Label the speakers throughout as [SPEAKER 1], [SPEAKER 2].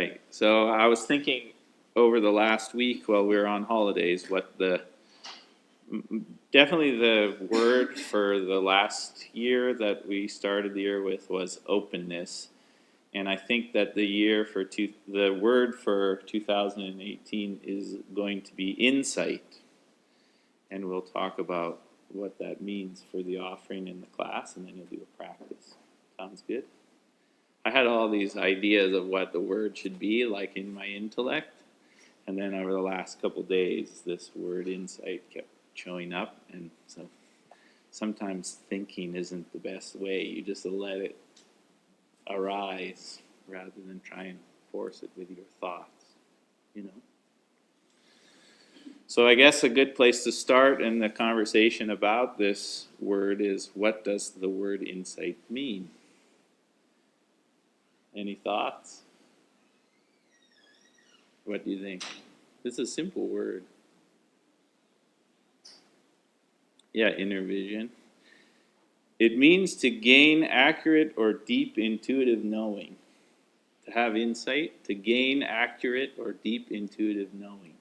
[SPEAKER 1] right. So I was thinking over the last week while we were on holidays, what definitely the word for the last year that we started the year with was openness. And I think that the word for 2018 is going to be insight. And we'll talk about what that means for the offering in the class, and then you'll do a practice. Sounds good? I had all these ideas of what the word should be, like in my intellect. And then over the last couple days, this word insight kept showing up. And so sometimes thinking isn't the best way. You just let it arise rather than try and force it with your thoughts, you know. So I guess a good place to start in the conversation about this word is, what does the word insight mean? Any thoughts? What do you think? It's a simple word. Yeah, inner vision. It means to gain accurate or deep intuitive knowing. To have insight, to gain accurate or deep intuitive knowing.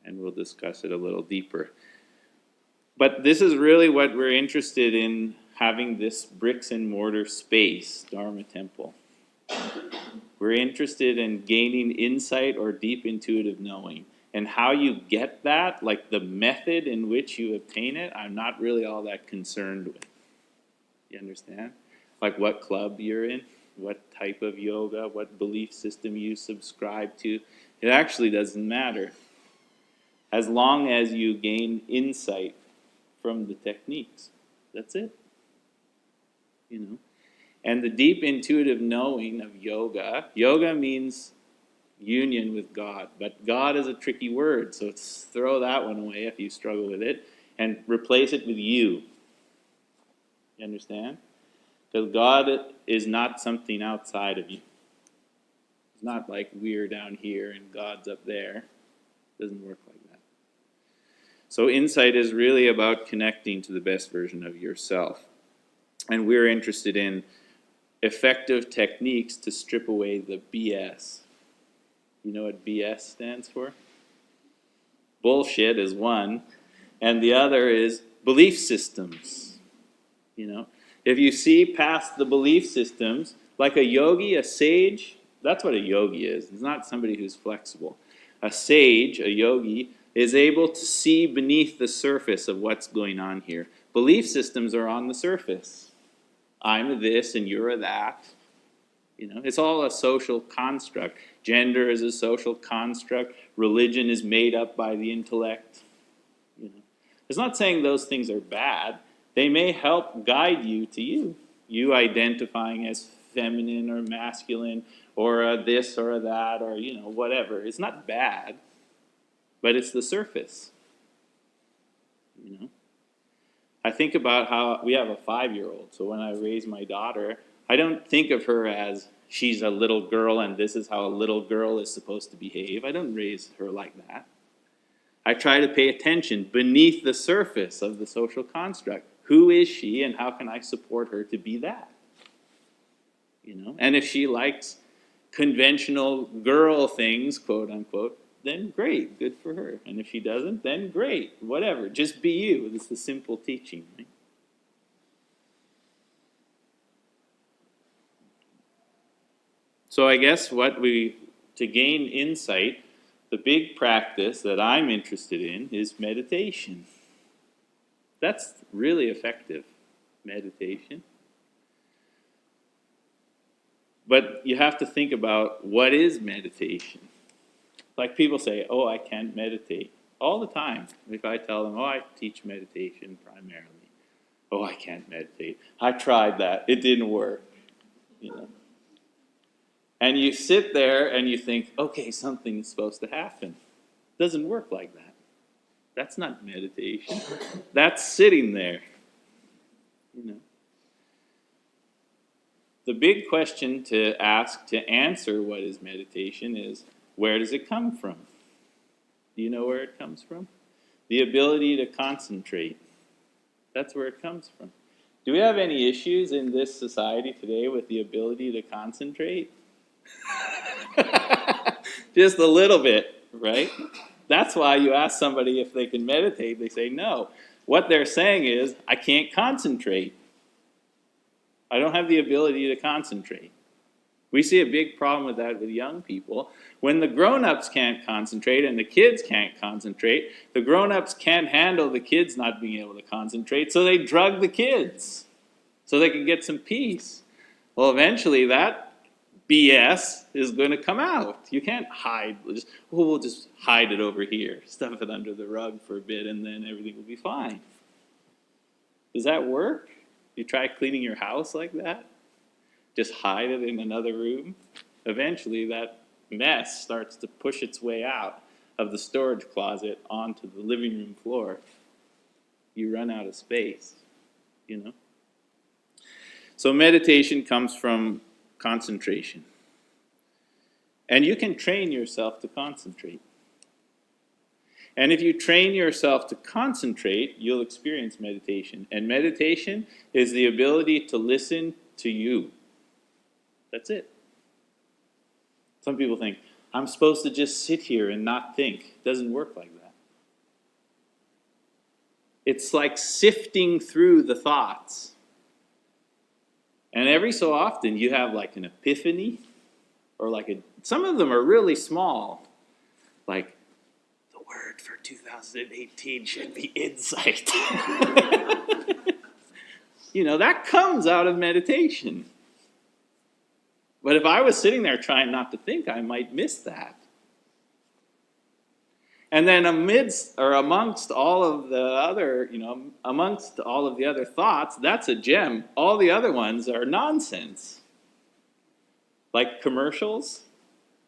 [SPEAKER 1] And we'll discuss it a little deeper. But this is really what we're interested in, having this bricks and mortar space, Dharma Temple. We're interested in gaining insight or deep intuitive knowing. And how you get that, like the method in which you obtain it, I'm not really all that concerned with. You understand? Like what club you're in, what type of yoga, what belief system you subscribe to. It actually doesn't matter, as long as you gain insight from the techniques. That's it. You know. And the deep intuitive knowing of yoga means union with God. But God is a tricky word, so throw that one away if you struggle with it, and replace it with you. You understand? Because God is not something outside of you. It's not like we're down here and God's up there. It doesn't work like that. So insight is really about connecting to the best version of yourself. And we're interested in effective techniques to strip away the BS. You know what BS stands for? Bullshit is one, and the other is belief systems. You know, if you see past the belief systems, like a yogi, a sage, that's what a yogi is. It's not somebody who's flexible. A sage, a yogi, is able to see beneath the surface of what's going on here. Belief systems are on the surface. I'm a this and you're a that. You know, it's all a social construct. Gender is a social construct. Religion is made up by the intellect. You know, it's not saying those things are bad. They may help guide you to you. You identifying as feminine or masculine, or a this or a that, or you know, whatever. It's not bad, but it's the surface. You know. I think about how we have a 5-year-old, so when I raise my daughter, I don't think of her as she's a little girl and this is how a little girl is supposed to behave. I don't raise her like that. I try to pay attention beneath the surface of the social construct. Who is she and how can I support her to be that? You know, and if she likes conventional girl things, quote unquote, then great, good for her. And if she doesn't, then great, whatever. Just be you. It's the simple teaching, right? So I guess to gain insight, the big practice that I'm interested in is meditation. That's really effective, meditation. But you have to think about, what is meditation? Like people say, oh, I can't meditate. All the time. If I tell them, oh, I teach meditation primarily. Oh, I can't meditate. I tried that. It didn't work. You know. And you sit there and you think, okay, something is supposed to happen. It doesn't work like that. That's not meditation. That's sitting there. You know. The big question to ask to answer what is meditation is, where does it come from? Do you know where it comes from? The ability to concentrate. That's where it comes from. Do we have any issues in this society today with the ability to concentrate? Just a little bit, right? That's why you ask somebody if they can meditate, they say no. What they're saying is, I can't concentrate. I don't have the ability to concentrate. We see a big problem with that with young people. When the grown-ups can't concentrate and the kids can't concentrate, the grown-ups can't handle the kids not being able to concentrate, so they drug the kids so they can get some peace. Well, eventually that BS is going to come out. You can't hide. We'll just hide it over here, stuff it under the rug for a bit, and then everything will be fine. Does that work? You try cleaning your house like that? Just hide it in another room? Eventually that mess starts to push its way out of the storage closet onto the living room floor. You run out of space, you know? So meditation comes from concentration. And you can train yourself to concentrate. And if you train yourself to concentrate, you'll experience meditation. And meditation is the ability to listen to you. That's it. Some people think, I'm supposed to just sit here and not think. It doesn't work like that. It's like sifting through the thoughts. And every so often you have like an epiphany, or some of them are really small. Like, the word for 2018 should be insight. That comes out of meditation. But if I was sitting there trying not to think, I might miss that. And then amongst all of the other thoughts, that's a gem. All the other ones are nonsense. Like commercials.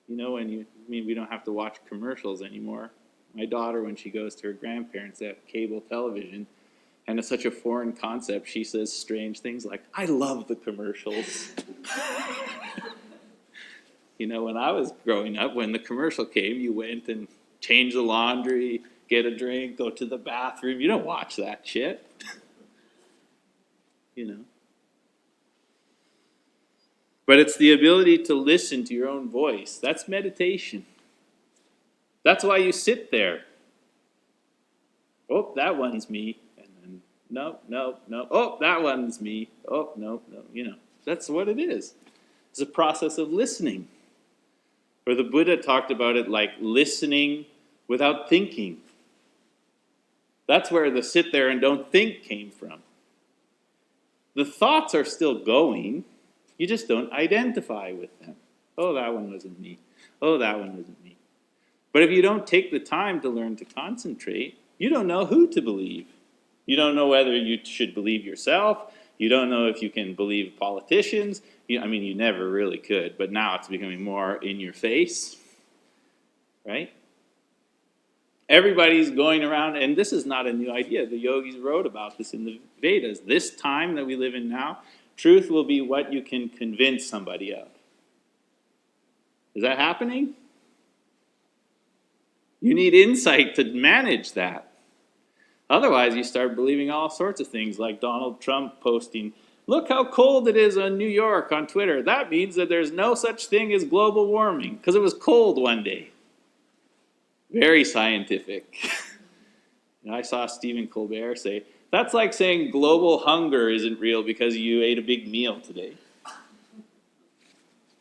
[SPEAKER 1] We don't have to watch commercials anymore. My daughter, when she goes to her grandparents, they have cable television, and it's such a foreign concept, she says strange things like, I love the commercials. When I was growing up, when the commercial came, you went and changed the laundry, get a drink, go to the bathroom. You don't watch that shit. But it's the ability to listen to your own voice. That's meditation. That's why you sit there. Oh, that one's me. And then, no. Oh, that one's me. Oh, no. That's what it is. It's a process of listening. Or the Buddha talked about it like listening without thinking. That's where the sit there and don't think came from. The thoughts are still going. You just don't identify with them. Oh, that one wasn't me. Oh, that one wasn't me. But if you don't take the time to learn to concentrate, you don't know who to believe. You don't know whether you should believe yourself. You don't know if you can believe politicians. You never really could, but now it's becoming more in your face, right? Everybody's going around, and this is not a new idea. The yogis wrote about this in the Vedas. This time that we live in now, truth will be what you can convince somebody of. Is that happening? You need insight to manage that. Otherwise, you start believing all sorts of things, like Donald Trump posting, look how cold it is in New York on Twitter. That means that there's no such thing as global warming, because it was cold one day. Very scientific. I saw Stephen Colbert say, that's like saying global hunger isn't real because you ate a big meal today.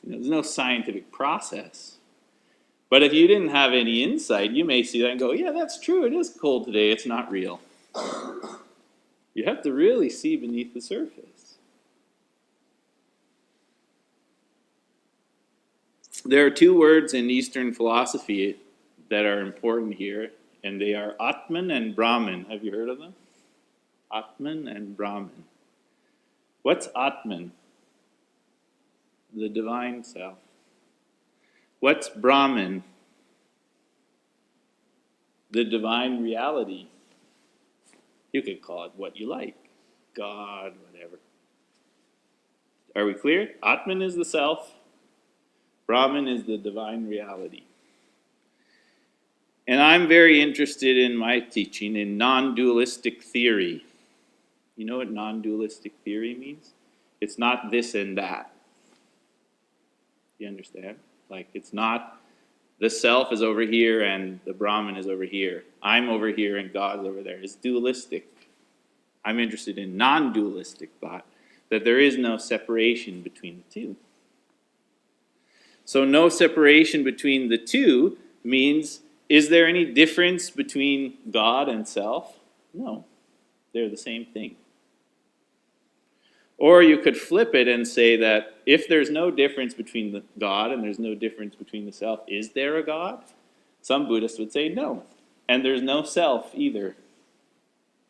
[SPEAKER 1] There's no scientific process. But if you didn't have any insight, you may see that and go, yeah, that's true. It is cold today. It's not real. You have to really see beneath the surface. There are two words in Eastern philosophy that are important here, and they are Atman and Brahman. Have you heard of them? Atman and Brahman. What's Atman? The divine self. What's Brahman? The divine reality. You could call it what you like. God, whatever. Are we clear? Atman is the self. Brahman is the divine reality. And I'm very interested in my teaching in non-dualistic theory. You know what non-dualistic theory means? It's not this and that. You understand? Like, it's not the self is over here and the Brahman is over here. I'm over here and God's over there. It's dualistic. I'm interested in non-dualistic thought, that there is no separation between the two. So no separation between the two means, is there any difference between God and self? No, they're the same thing. Or you could flip it and say that if there's no difference between the God and there's no difference between the self, is there a God? Some Buddhists would say no. And there's no self either.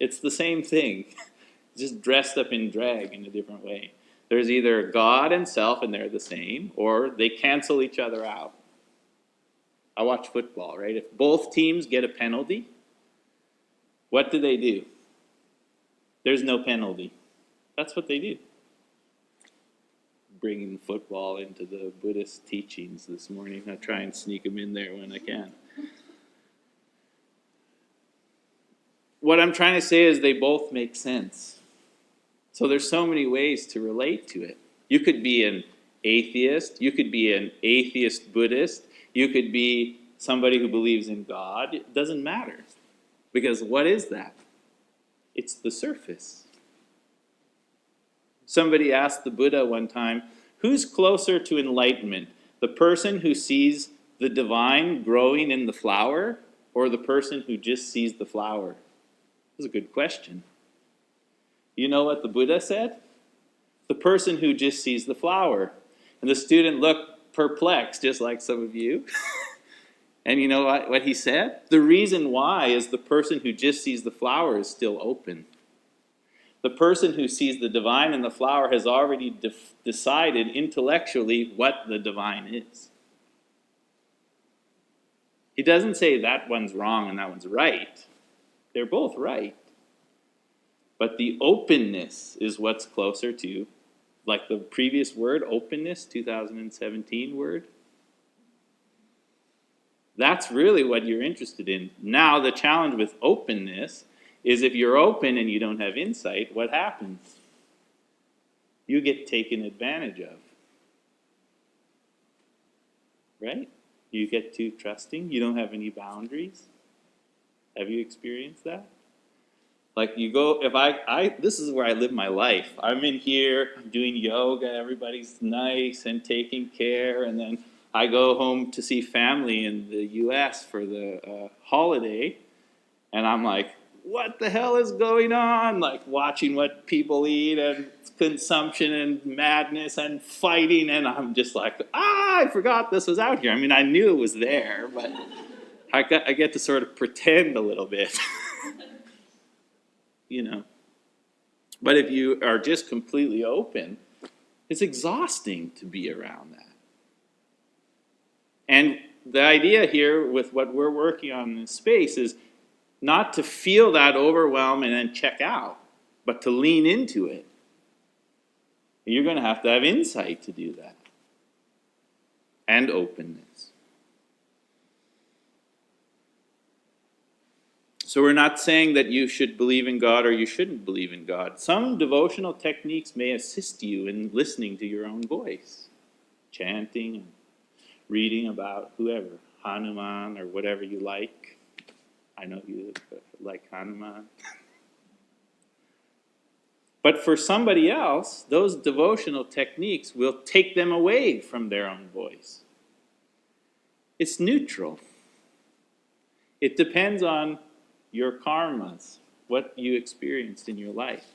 [SPEAKER 1] It's the same thing, just dressed up in drag in a different way. There's either God and self and they're the same, or they cancel each other out. I watch football, right? If both teams get a penalty, what do? There's no penalty. That's what they do. Bringing football into the Buddhist teachings this morning. I try and sneak them in there when I can. What I'm trying to say is they both make sense. So there's so many ways to relate to it. You could be an atheist. You could be an atheist Buddhist. You could be somebody who believes in God. It doesn't matter. Because what is that? It's the surface. Somebody asked the Buddha one time, who's closer to enlightenment? The person who sees the divine growing in the flower, or the person who just sees the flower? That's a good question. You know what the Buddha said? The person who just sees the flower. And the student looked perplexed, just like some of you. And you know what he said? The reason why is the person who just sees the flower is still open. The person who sees the divine in the flower has already decided intellectually what the divine is. He doesn't say that one's wrong and that one's right. They're both right. But the openness is what's closer to, like the previous word, openness, 2017 word. That's really what you're interested in. Now, the challenge with openness is if you're open and you don't have insight, what happens? You get taken advantage of. Right? You get too trusting. You don't have any boundaries. Have you experienced that? Like you go, this is where I live my life. I'm in here, I'm doing yoga, everybody's nice and taking care, and then I go home to see family in the US for the holiday, and I'm like, what the hell is going on? Like watching what people eat and consumption and madness and fighting, and I'm just like, I forgot this was out here. I mean, I knew it was there, but I get to sort of pretend a little bit. You know. But if you are just completely open, it's exhausting to be around that. And the idea here with what we're working on in this space is not to feel that overwhelm and then check out, but to lean into it. You're going to have insight to do that. And openness. So we're not saying that you should believe in God or you shouldn't believe in God. Some devotional techniques may assist you in listening to your own voice. Chanting, and reading about whoever, Hanuman or whatever you like. I know you like Hanuman. But for somebody else, those devotional techniques will take them away from their own voice. It's neutral. It depends on your karmas, what you experienced in your life.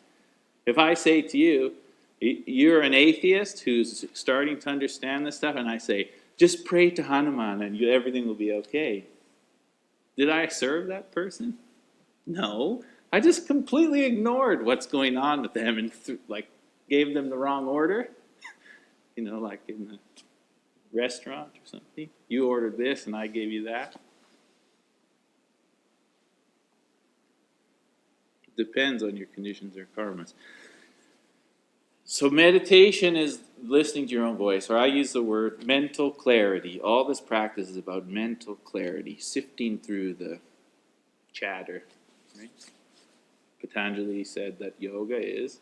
[SPEAKER 1] If I say to you, you're an atheist who's starting to understand this stuff, and I say, just pray to Hanuman and everything will be okay. Did I serve that person? No. I just completely ignored what's going on with them and gave them the wrong order. You know, like in the restaurant or something. You ordered this and I gave you that. Depends on your conditions or karmas. So meditation is listening to your own voice, or I use the word mental clarity. All this practice is about mental clarity, sifting through the chatter, right? Patanjali said that yoga is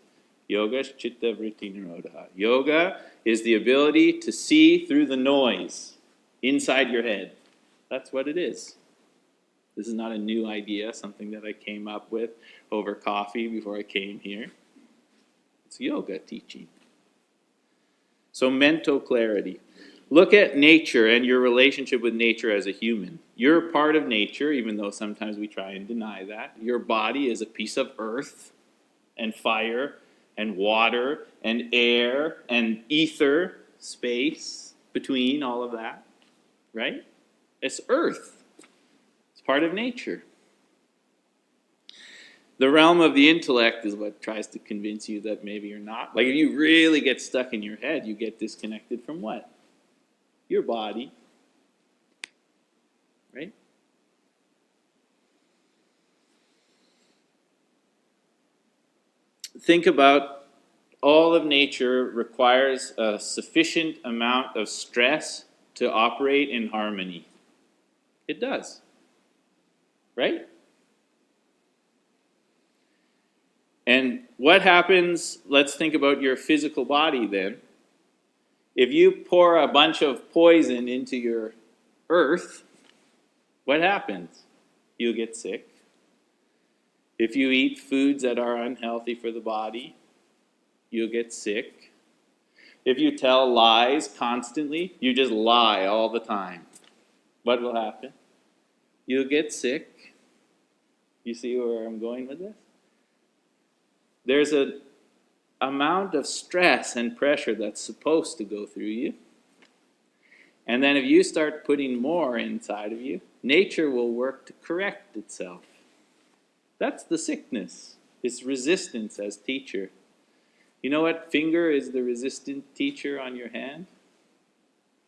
[SPEAKER 1] chitta vritti nirodha. Yoga is the ability to see through the noise inside your head. That's what it is. This is not a new idea, something that I came up with over coffee before I came here. It's yoga teaching. So mental clarity. Look at nature and your relationship with nature as a human. You're part of nature, even though sometimes we try and deny that. Your body is a piece of earth and fire and water and air and ether, space between all of that, right? It's earth. It's part of nature. The realm of the intellect is what tries to convince you that maybe you're not. Like if you really get stuck in your head, you get disconnected from what? Your body. Right? Think about all of nature requires a sufficient amount of stress to operate in harmony. It does. Right? And what happens, let's think about your physical body then. If you pour a bunch of poison into your earth, what happens? You'll get sick. If you eat foods that are unhealthy for the body, you'll get sick. If you tell lies constantly, you just lie all the time, what will happen? You'll get sick. You see where I'm going with this? There's an amount of stress and pressure that's supposed to go through you. And then if you start putting more inside of you, nature will work to correct itself. That's the sickness. It's resistance as teacher. You know what finger is the resistant teacher on your hand?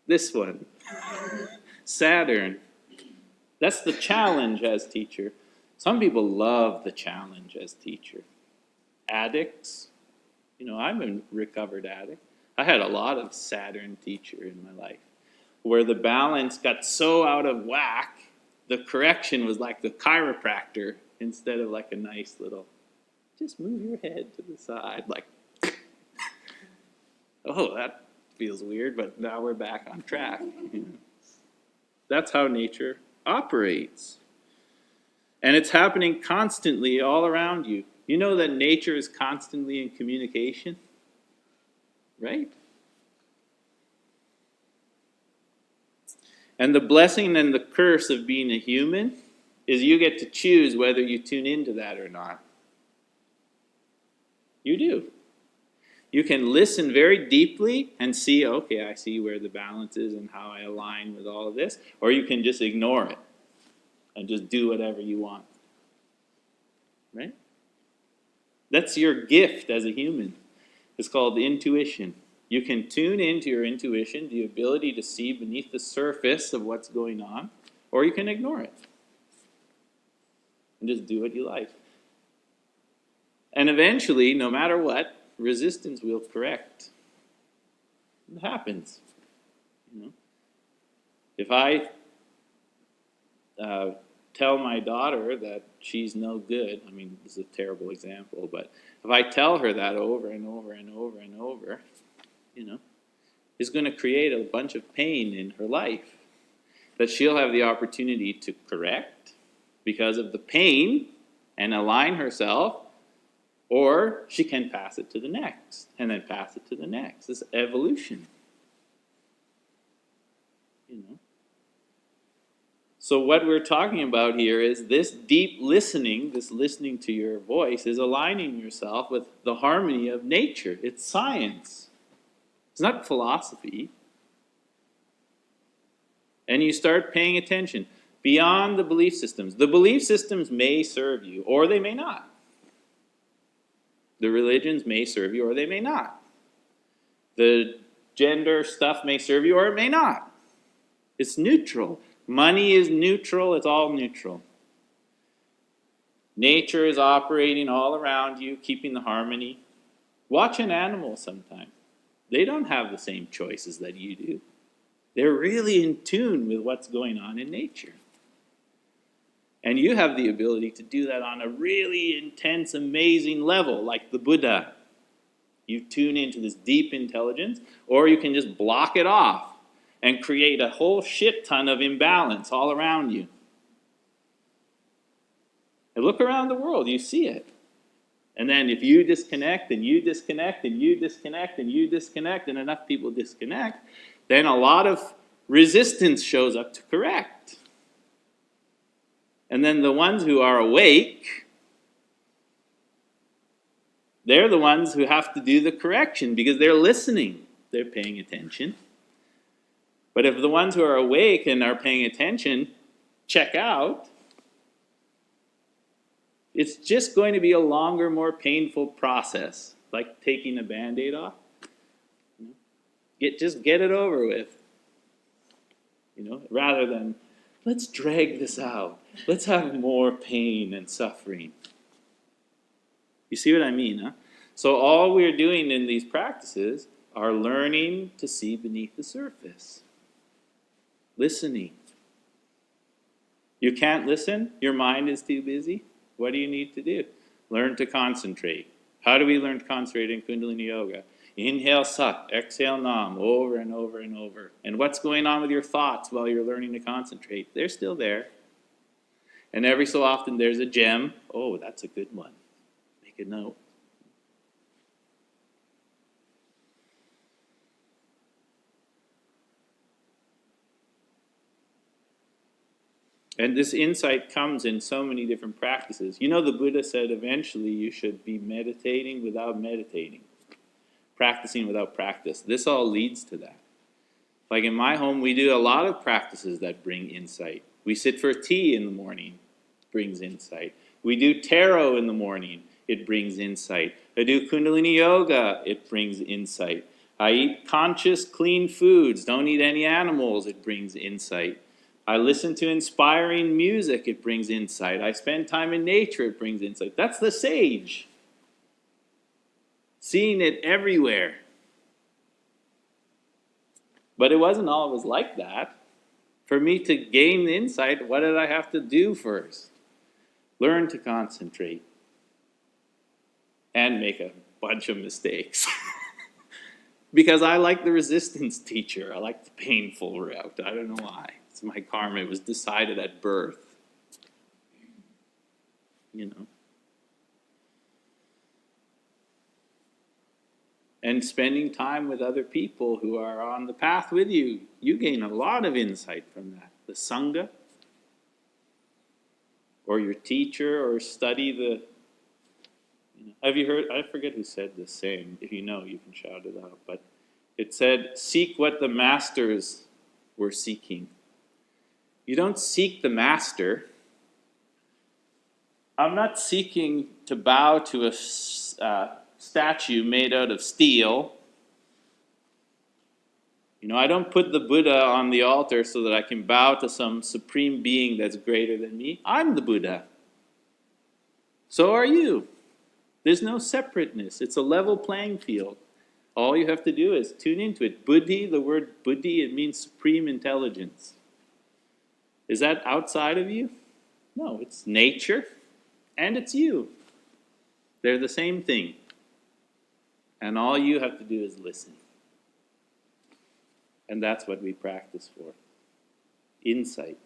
[SPEAKER 1] This one. Saturn. That's the challenge as teacher. Some people love the challenge as teacher. Addicts. You know, I'm a recovered addict. I had a lot of Saturn teacher in my life, where the balance got so out of whack, the correction was like the chiropractor instead of like a nice little, just move your head to the side, like, oh, that feels weird, but now we're back on track. That's how nature operates. And it's happening constantly all around you. You know that nature is constantly in communication, right? And the blessing and the curse of being a human is you get to choose whether you tune into that or not. You do. You can listen very deeply and see, okay, I see where the balance is and how I align with all of this. Or you can just ignore it and just do whatever you want. Right? That's your gift as a human. It's called intuition. You can tune into your intuition, the ability to see beneath the surface of what's going on, or you can ignore it and just do what you like. And eventually, no matter what, resistance will correct. It happens. You know? If I tell my daughter that she's no good, I mean, this is a terrible example, but if I tell her that over and over and over and over, you know, it's going to create a bunch of pain in her life that she'll have the opportunity to correct because of the pain and align herself, or she can pass it to the next and then pass it to the next. It's evolution. You know. So what we're talking about here is this deep listening, this listening to your voice, is aligning yourself with the harmony of nature. It's science. It's not philosophy. And you start paying attention beyond the belief systems. The belief systems may serve you, or they may not. The religions may serve you, or they may not. The gender stuff may serve you, or it may not. It's neutral. Money is neutral. It's all neutral. Nature is operating all around you, keeping the harmony. Watch an animal sometime. They don't have the same choices that you do. They're really in tune with what's going on in nature. And you have the ability to do that on a really intense, amazing level, like the Buddha. You tune into this deep intelligence, or you can just block it off and create a whole shit ton of imbalance all around you. And look around the world, you see it. And then if you disconnect, and you disconnect, and you disconnect, and you disconnect, and enough people disconnect, then a lot of resistance shows up to correct. And then the ones who are awake, they're the ones who have to do the correction because they're listening. They're paying attention. But if the ones who are awake and are paying attention check out, it's just going to be a longer, more painful process, like taking a Band-Aid off. Just get it over with, rather than, let's drag this out. Let's have more pain and suffering. You see what I mean, huh? So all we're doing in these practices are learning to see beneath the surface. Listening. You can't listen? Your mind is too busy? What do you need to do? Learn to concentrate. How do we learn to concentrate in Kundalini Yoga? Inhale Sat, exhale Nam, over and over and over. And what's going on with your thoughts while you're learning to concentrate? They're still there. And every so often there's a gem. Oh, that's a good one. Make a note. And this insight comes in so many different practices. The Buddha said eventually you should be meditating without meditating. Practicing without practice. This all leads to that. Like in my home, we do a lot of practices that bring insight. We sit for tea in the morning. Brings insight. We do tarot in the morning. It brings insight. I do Kundalini Yoga. It brings insight. I eat conscious, clean foods. Don't eat any animals. It brings insight. I listen to inspiring music, it brings insight. I spend time in nature, it brings insight. That's the sage. Seeing it everywhere. But it wasn't always like that. For me to gain the insight, what did I have to do first? Learn to concentrate. And make a bunch of mistakes. Because I like the resistance teacher. I like the painful route. I don't know why. It's my karma. It was decided at birth. And spending time with other people who are on the path with you, you gain a lot of insight from that. The Sangha, or your teacher, or study the... Have you heard, I forget who said this saying. If you know, you can shout it out. But it said, seek what the masters were seeking. You don't seek the master. I'm not seeking to bow to a statue made out of steel. I don't put the Buddha on the altar so that I can bow to some supreme being that's greater than me. I'm the Buddha. So are you. There's no separateness. It's a level playing field. All you have to do is tune into it. Buddhi, the word buddhi, it means supreme intelligence. Is that outside of you? No, it's nature and it's you. They're the same thing. And all you have to do is listen. And that's what we practice for. Insight.